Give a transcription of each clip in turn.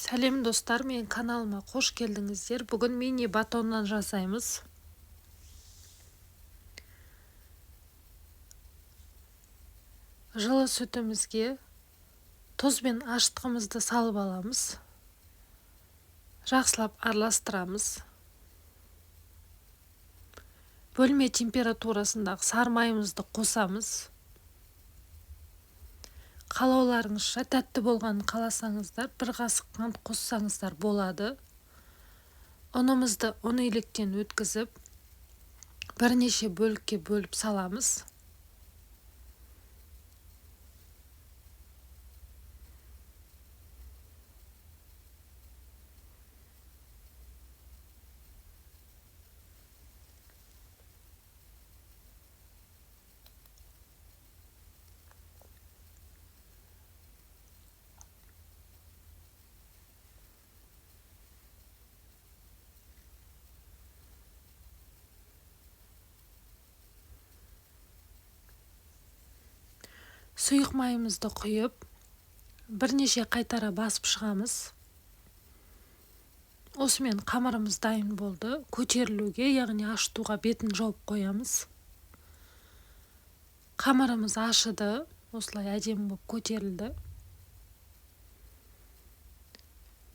Сәлем достар, мен каналыма қош келдіңіздер. Бүгін мини батоннан жасаймыз. Жылы сүтімізге тұз бен ашытқымызды салып аламыз. Жақсылап араластырамыз. Бөлме температурасындағы сары майымызды қосамыз. Қалауларыңызша тәтті болғанын қаласаңыздар, бір қасық қант қоссаңыздар болады. Ұнымызды ұн електен өткізіп, бірнеше бөлікке бөліп саламыз. Сұйық майымызды құйып, бірнеше қайтара басып шығамыз. Осымен қамырымыз дайын болды. Көтерілуге, яғни ашытуға бетін жауып қоямыз. Қамырымыз ашыды, осылай әдемі болып көтерілді.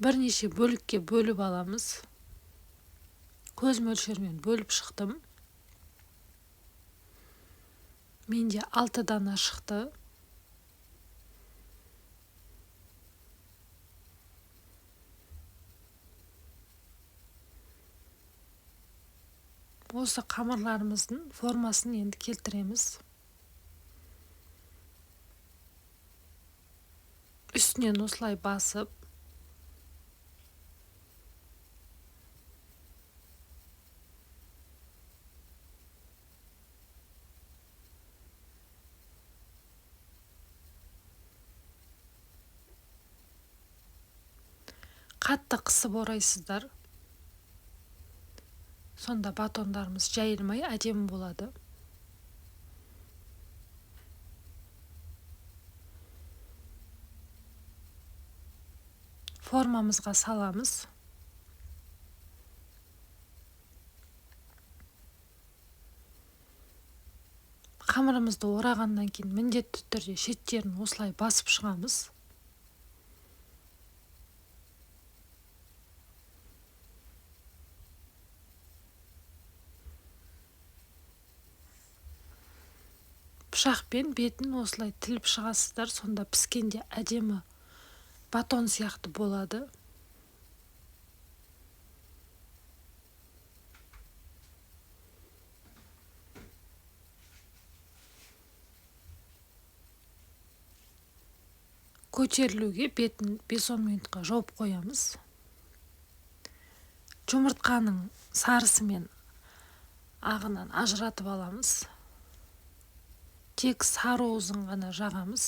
Бірнеше бөлікке бөліп аламыз. Көз мөлшермен бөліп шықтым. Менде 6 дана шықты. Осы қамырларымыздың формасын енді келтіреміз. Үстінен осылай басып, қатты қысып орайсыздар. Сонда батондарымыз жайылмай әдемі болады. Формамызға саламыз. Қамырымызды орағаннан кейін міндетті түрде шеттерін осылай басып шығамыз. Пышақпен бетін осылай тіліп шығасыздар, сонда піскенде әдемі батон сияқты болады. Көтерілуге бетін 5-10 минутқа жауып қоямыз. Жұмыртқаның сарысы мен ағынан ажыратып аламыз. Тек сары уызын ғана жағамыз.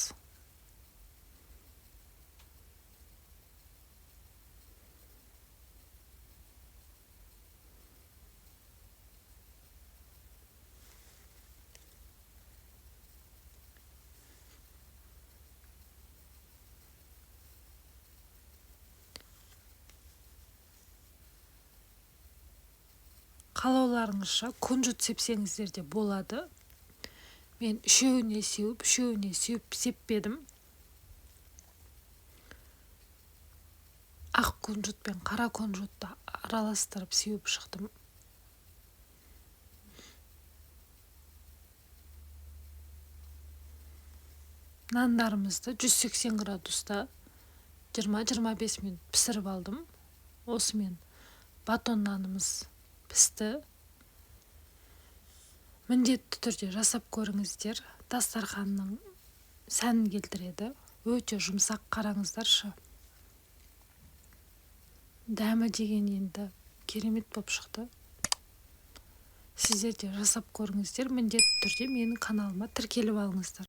Қалауларыңызша күнжіт сепсеңіздер де болады. Мен үшеуіне сеуіп сеппедім. Ақ күнжіт пен қара күнжітті араластырып сеуіп шықтым. Нандарымызды 180 градуста 20-25 минут пісіріп алдым. Осымен батон нанымыз пісті. Міндетті түрде жасап көріңіздер. Дастарханның сәнін келтіреді. Өте жұмсақ, қараңыздаршы. Дәмі деген енді керемет болып шықты. Сіздер де жасап көріңіздер. Міндетті түрде менің каналыма тіркеліп алыңыздар.